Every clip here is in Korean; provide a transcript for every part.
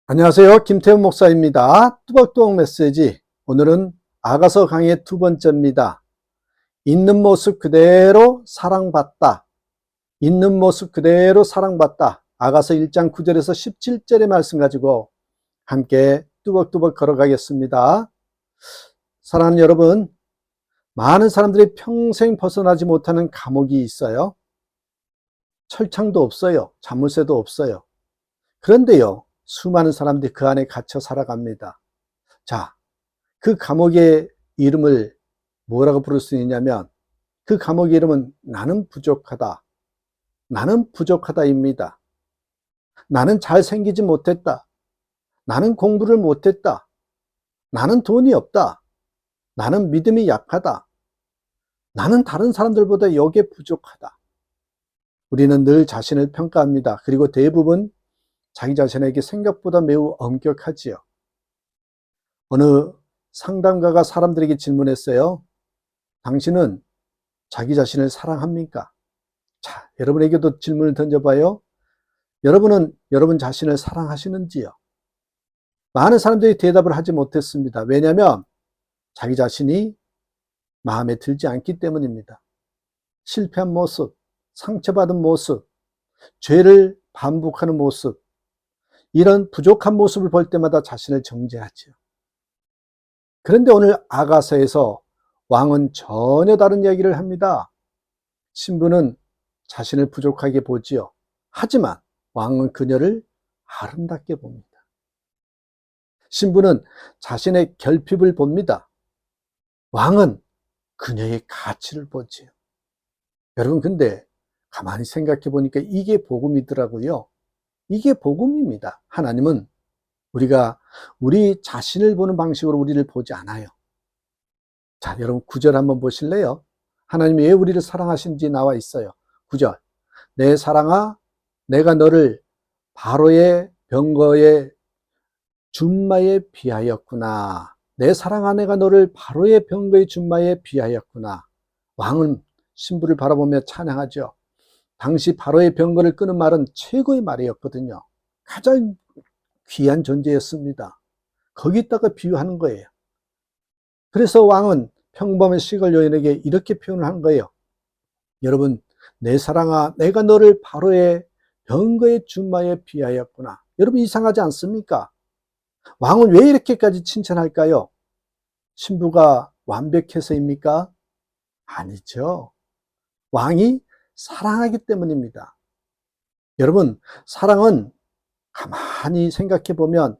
안녕하세요. 김태훈 목사입니다. 뚜벅뚜벅 메시지. 오늘은 아가서 강의 두 번째입니다. 있는 모습 그대로 사랑받다. 있는 모습 그대로 사랑받다. 아가서 1장 9절에서 17절의 말씀 가지고 함께 뚜벅뚜벅 걸어가겠습니다. 사랑하는 여러분, 많은 사람들이 평생 벗어나지 못하는 감옥이 있어요. 철창도 없어요. 자물쇠도 없어요. 그런데요, 수많은 사람들이 그 안에 갇혀 살아갑니다. 자, 그 감옥의 이름을 뭐라고 부를 수 있냐면 그 감옥의 이름은 나는 부족하다. 나는 부족하다입니다. 나는 잘생기지 못했다. 나는 공부를 못했다. 나는 돈이 없다. 나는 믿음이 약하다. 나는 다른 사람들보다 여기에 부족하다. 우리는 늘 자신을 평가합니다. 그리고 대부분 자기 자신에게 생각보다 매우 엄격하지요. 어느 상담가가 사람들에게 질문했어요. 당신은 자기 자신을 사랑합니까? 자, 여러분에게도 질문을 던져봐요. 여러분은 여러분 자신을 사랑하시는지요? 많은 사람들이 대답을 하지 못했습니다. 왜냐하면 자기 자신이 마음에 들지 않기 때문입니다. 실패한 모습, 상처받은 모습, 죄를 반복하는 모습, 이런 부족한 모습을 볼 때마다 자신을 정죄하죠. 그런데 오늘 아가서에서 왕은 전혀 다른 이야기를 합니다. 신부는 자신을 부족하게 보지요. 하지만 왕은 그녀를 아름답게 봅니다. 신부는 자신의 결핍을 봅니다. 왕은 그녀의 가치를 보지요. 여러분, 근데 가만히 생각해 보니까 이게 복음이더라고요. 이게 복음입니다. 하나님은 우리가 우리 자신을 보는 방식으로 우리를 보지 않아요. 자, 여러분 9절 한번 보실래요? 하나님이 왜 우리를 사랑하신지 나와 있어요. 9절. 내 사랑아, 내가 너를 바로의 병거의 준마에 비하였구나. 내 사랑아, 내가 너를 바로의 병거의 준마에 비하였구나. 왕은 신부를 바라보며 찬양하죠. 당시 바로의 병거를 끄는 말은 최고의 말이었거든요. 가장 귀한 존재였습니다. 거기다가 비유하는 거예요. 그래서 왕은 평범한 시골 여인에게 이렇게 표현을 한 거예요. 여러분, 내 사랑아, 내가 너를 바로의 병거의 준마에 비하였구나. 여러분, 이상하지 않습니까? 왕은 왜 이렇게까지 칭찬할까요? 신부가 완벽해서입니까? 아니죠. 왕이 사랑하기 때문입니다. 여러분, 사랑은 가만히 생각해 보면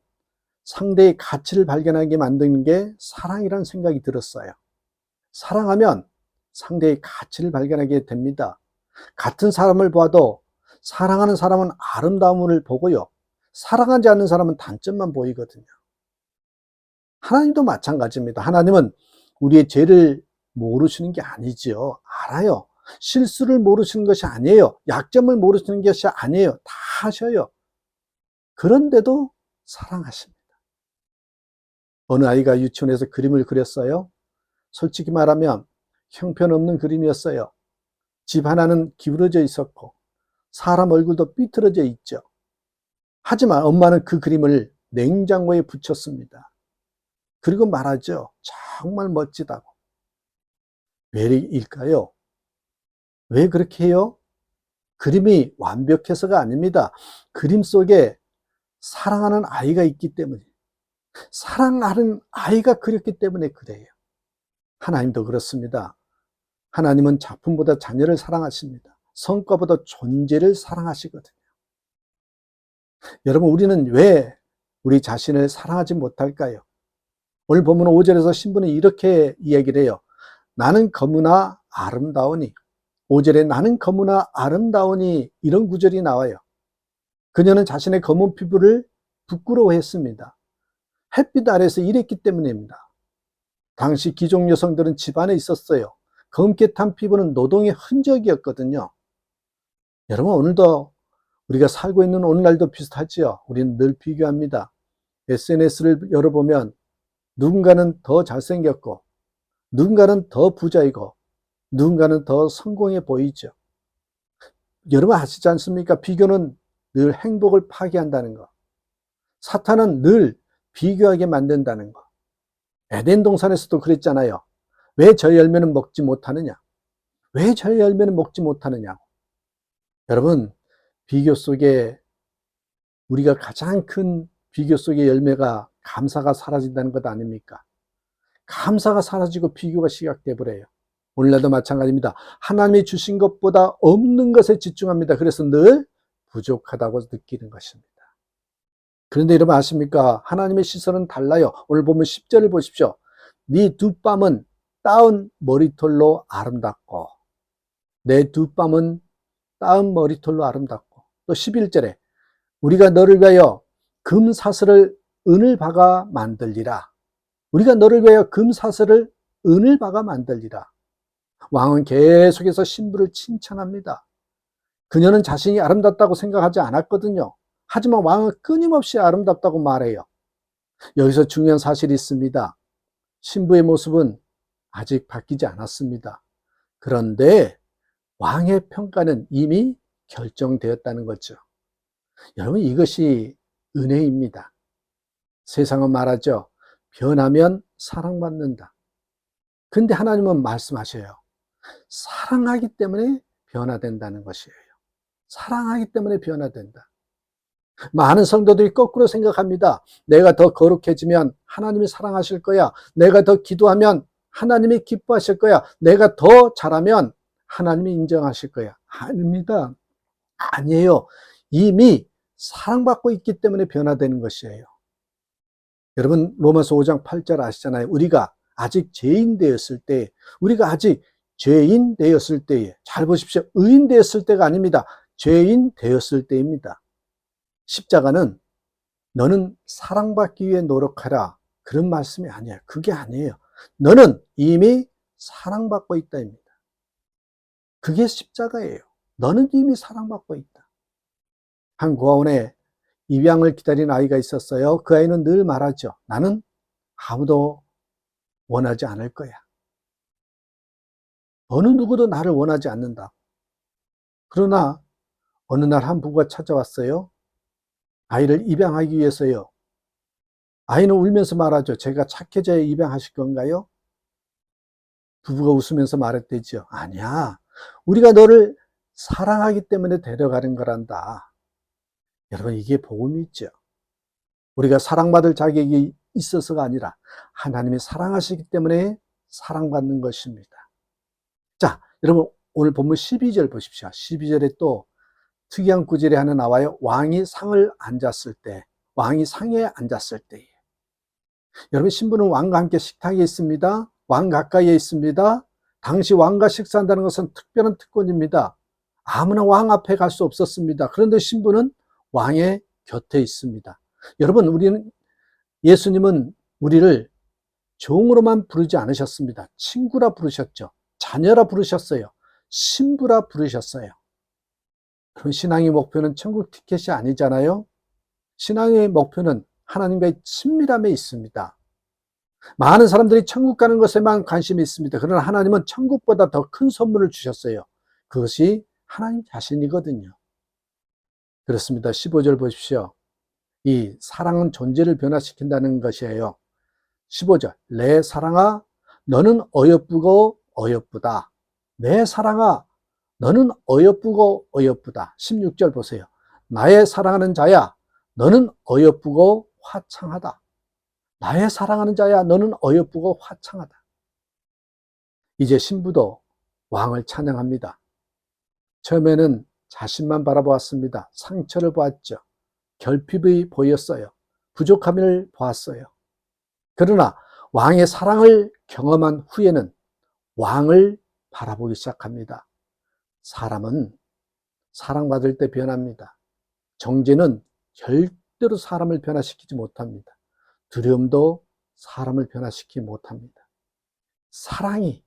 상대의 가치를 발견하게 만드는 게 사랑이라는 생각이 들었어요. 사랑하면 상대의 가치를 발견하게 됩니다. 같은 사람을 봐도 사랑하는 사람은 아름다움을 보고요. 사랑하지 않는 사람은 단점만 보이거든요. 하나님도 마찬가지입니다. 하나님은 우리의 죄를 모르시는 게 아니지요. 알아요. 실수를 모르시는 것이 아니에요. 약점을 모르시는 것이 아니에요. 다 하셔요. 그런데도 사랑하십니다. 어느 아이가 유치원에서 그림을 그렸어요. 솔직히 말하면 형편없는 그림이었어요. 집 하나는 기울어져 있었고 사람 얼굴도 삐뚤어져 있죠. 하지만 엄마는 그 그림을 냉장고에 붙였습니다. 그리고 말하죠. 정말 멋지다고. 왜일까요? 왜 그렇게 해요? 그림이 완벽해서가 아닙니다. 그림 속에 사랑하는 아이가 있기 때문에, 사랑하는 아이가 그렸기 때문에 그래요. 하나님도 그렇습니다. 하나님은 작품보다 자녀를 사랑하십니다. 성과보다 존재를 사랑하시거든요. 여러분, 우리는 왜 우리 자신을 사랑하지 못할까요? 오늘 본문 5절에서 신부는 이렇게 이야기를 해요. 나는 거무나 아름다우니. 5절에 나는 거무나 아름다우니 이런 구절이 나와요. 그녀는 자신의 검은 피부를 부끄러워했습니다. 햇빛 아래서 일했기 때문입니다. 당시 귀족 여성들은 집안에 있었어요. 검게 탄 피부는 노동의 흔적이었거든요. 여러분, 오늘도 우리가 살고 있는 오늘날도 비슷하지요. 우리는 늘 비교합니다. SNS를 열어보면 누군가는 더 잘생겼고 누군가는 더 부자이고 누군가는 더 성공해 보이죠. 여러분 아시지 않습니까? 비교는 늘 행복을 파괴한다는 거. 사탄은 늘 비교하게 만든다는 거. 에덴 동산에서도 그랬잖아요. 왜 저 열매는 먹지 못하느냐? 왜 저 열매는 먹지 못하느냐? 여러분, 비교 속에 우리가 가장 큰 비교 속의 열매가 감사가 사라진다는 것 아닙니까? 감사가 사라지고 비교가 시작돼 버려요. 오늘날도 마찬가지입니다. 하나님이 주신 것보다 없는 것에 집중합니다. 그래서 늘 부족하다고 느끼는 것입니다. 그런데 여러분 아십니까? 하나님의 시선은 달라요. 오늘 보면 10절을 보십시오. 네 두 뺨은 따은 머리털로 아름답고 내 두 뺨은 따은 머리털로 아름답고 또 11절에 우리가 너를 위하여 금사슬을 은을 박아 만들리라. 우리가 너를 위하여 금사슬을 은을 박아 만들리라. 왕은 계속해서 신부를 칭찬합니다. 그녀는 자신이 아름답다고 생각하지 않았거든요. 하지만 왕은 끊임없이 아름답다고 말해요. 여기서 중요한 사실이 있습니다. 신부의 모습은 아직 바뀌지 않았습니다. 그런데 왕의 평가는 이미 결정되었다는 거죠. 여러분, 이것이 은혜입니다. 세상은 말하죠. 변하면 사랑받는다. 근데 하나님은 말씀하셔요. 사랑하기 때문에 변화된다는 것이에요. 사랑하기 때문에 변화된다. 많은 성도들이 거꾸로 생각합니다. 내가 더 거룩해지면 하나님이 사랑하실 거야. 내가 더 기도하면 하나님이 기뻐하실 거야. 내가 더 잘하면 하나님이 인정하실 거야. 아닙니다. 아니에요. 이미 사랑받고 있기 때문에 변화되는 것이에요. 여러분, 로마서 5장 8절 아시잖아요. 우리가 아직 죄인 되었을 때, 우리가 아직 죄인 되었을 때에, 잘 보십시오. 의인 되었을 때가 아닙니다. 죄인 되었을 때입니다. 십자가는 너는 사랑받기 위해 노력하라. 그런 말씀이 아니에요. 그게 아니에요. 너는 이미 사랑받고 있다입니다. 그게 십자가예요. 너는 이미 사랑받고 있다. 한 고아원에 입양을 기다린 아이가 있었어요. 그 아이는 늘 말하죠. 나는 아무도 원하지 않을 거야. 어느 누구도 나를 원하지 않는다. 그러나 어느 날 한 부부가 찾아왔어요. 아이를 입양하기 위해서요. 아이는 울면서 말하죠. 제가 착해져야 입양하실 건가요? 부부가 웃으면서 말했대죠. 아니야. 우리가 너를 사랑하기 때문에 데려가는 거란다. 여러분, 이게 복음이 있죠. 우리가 사랑받을 자격이 있어서가 아니라 하나님이 사랑하시기 때문에 사랑받는 것입니다. 자, 여러분 오늘 본문 12절 보십시오. 12절에 또 특이한 구절이 하나 나와요. 왕이 상을 앉았을 때, 왕이 상에 앉았을 때에. 여러분, 신부는 왕과 함께 식탁에 있습니다. 왕 가까이에 있습니다. 당시 왕과 식사한다는 것은 특별한 특권입니다. 아무나 왕 앞에 갈 수 없었습니다. 그런데 신부는 왕의 곁에 있습니다. 여러분, 예수님은 우리를 종으로만 부르지 않으셨습니다. 친구라 부르셨죠. 자녀라 부르셨어요. 신부라 부르셨어요. 그럼 신앙의 목표는 천국 티켓이 아니잖아요. 신앙의 목표는 하나님과의 친밀함에 있습니다. 많은 사람들이 천국 가는 것에만 관심이 있습니다. 그러나 하나님은 천국보다 더 큰 선물을 주셨어요. 그것이 하나님 자신이거든요. 그렇습니다. 15절 보십시오. 이 사랑은 존재를 변화시킨다는 것이에요. 15절. 내 사랑아, 너는 어여쁘고 어여쁘다. 내 사랑아, 너는 어여쁘고 어여쁘다. 16절 보세요. 나의 사랑하는 자야, 너는 어여쁘고 화창하다. 나의 사랑하는 자야, 너는 어여쁘고 화창하다. 이제 신부도 왕을 찬양합니다. 처음에는 자신만 바라보았습니다. 상처를 보았죠. 결핍이 보였어요. 부족함을 보았어요. 그러나 왕의 사랑을 경험한 후에는 왕을 바라보기 시작합니다. 사람은 사랑받을 때 변합니다. 정죄는 절대로 사람을 변화시키지 못합니다. 두려움도 사람을 변화시키지 못합니다. 사랑이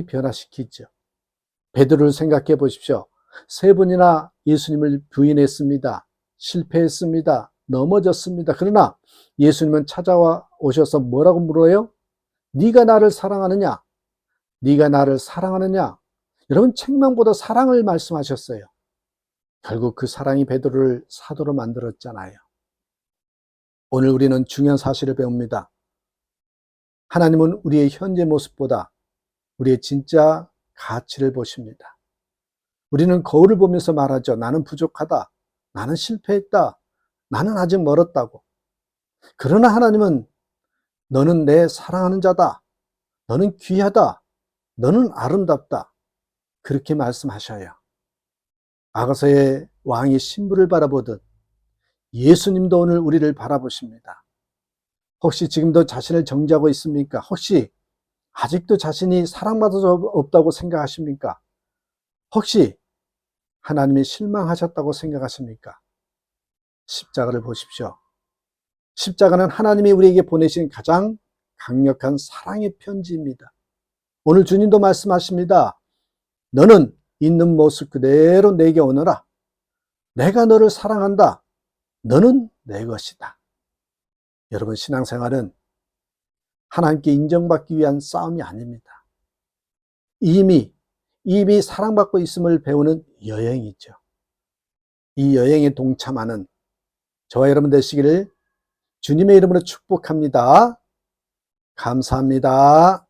변화시키죠. 베드로를 생각해 보십시오. 3번이나 예수님을 부인했습니다. 실패했습니다. 넘어졌습니다. 그러나 예수님은 찾아와 오셔서 뭐라고 물어요? 네가 나를 사랑하느냐? 네가 나를 사랑하느냐? 여러분, 책망보다 사랑을 말씀하셨어요. 결국 그 사랑이 베드로를 사도로 만들었잖아요. 오늘 우리는 중요한 사실을 배웁니다. 하나님은 우리의 현재 모습보다 우리의 진짜 가치를 보십니다. 우리는 거울을 보면서 말하죠. 나는 부족하다. 나는 실패했다. 나는 아직 멀었다고. 그러나 하나님은 너는 내 사랑하는 자다. 너는 귀하다. 너는 아름답다. 그렇게 말씀하셔요. 아가서의 왕이 신부를 바라보듯 예수님도 오늘 우리를 바라보십니다. 혹시 지금도 자신을 정죄하고 있습니까? 혹시 아직도 자신이 사랑받을 수 없다고 생각하십니까? 혹시 하나님이 실망하셨다고 생각하십니까? 십자가를 보십시오. 십자가는 하나님이 우리에게 보내신 가장 강력한 사랑의 편지입니다. 오늘 주님도 말씀하십니다. 너는 있는 모습 그대로 내게 오너라. 내가 너를 사랑한다. 너는 내 것이다. 여러분, 신앙생활은 하나님께 인정받기 위한 싸움이 아닙니다. 이미 사랑받고 있음을 배우는 여행이죠. 이 여행에 동참하는 저와 여러분 되시기를 주님의 이름으로 축복합니다. 감사합니다.